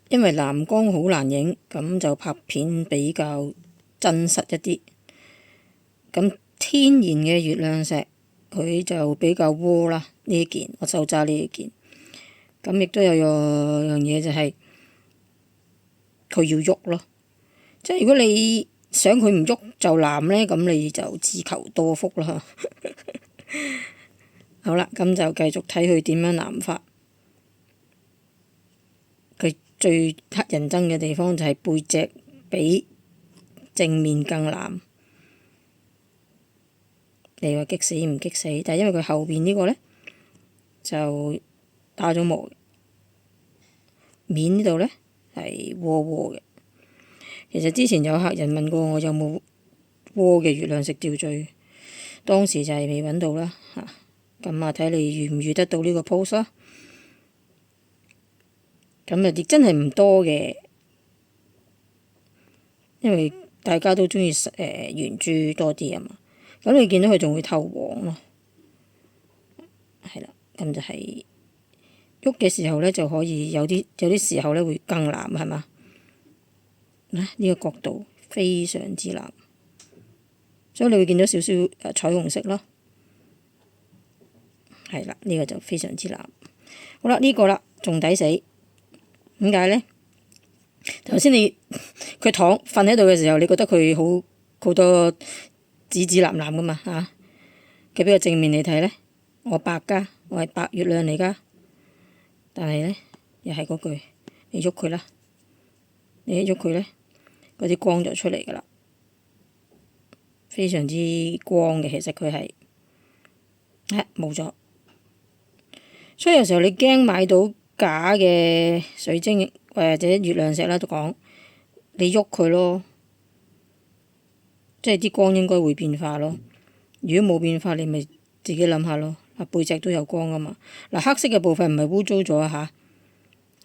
因為藍光好難影，咁就拍片比較真實一啲。咁天然嘅月亮石佢就比較窩啦。呢件我手揸呢件，咁亦都有樣嘢就係佢要喐咯。即係如果你想佢唔喐就藍呢，咁你就自求多福啦。好啦，咁就繼續睇佢點樣藍法。佢最乞人憎嘅地方就係背脊比正面更藍。你話激死唔激死？但係因為佢後邊呢個呢，就打咗磨，面呢度呢係窩窩嘅。其實之前有客人問過我有冇窩嘅月亮石吊墜，當時就係未揾到啦嚇。咁啊，睇你預唔預得到呢個 pose 啦。咁啊，亦真係唔多嘅，因為大家都中意圓珠多啲啊嘛。咁你見到佢仲會透黃咯，係啦。咁就係喐嘅時候呢，就可以有啲時候呢會更藍，係嘛？呢個角度非常之藍，所以你會見到少少彩虹色咯。係啦，呢個就非常之藍。好啦，呢個啦仲抵死，點解呢？頭先佢瞓喺度嘅時候，你覺得佢好多紫藍藍噶嘛嚇？佢俾個正面你睇呢，我白㗎，我係白月亮嚟㗎。但係呢，又係嗰句，你喐佢啦，你一喐佢呢，嗰啲光就出嚟㗎啦，非常之光嘅。其實佢係冇咗，所以有時候你驚買到假嘅水晶或者月亮石啦，都講你喐佢咯，即係啲光應該會變化咯。如果冇變化，你咪自己諗下咯。背脊都有光啊嘛。黑色嘅部分唔係污糟咗啊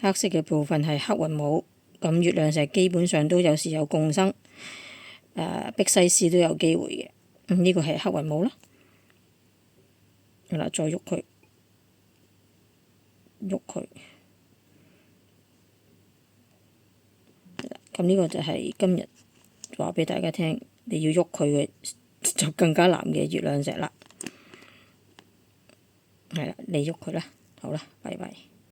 嚇，黑色嘅部分係黑雲母。咁月亮石基本上都有時有共生，碧西斯都有機會嘅。呢個係黑雲母啦。再喐佢，喐佢。咁呢個就係今日話俾大家聽，你要喐佢嘅就更加藍嘅月亮石啦。係啦，你喐佢啦，好啦，拜拜。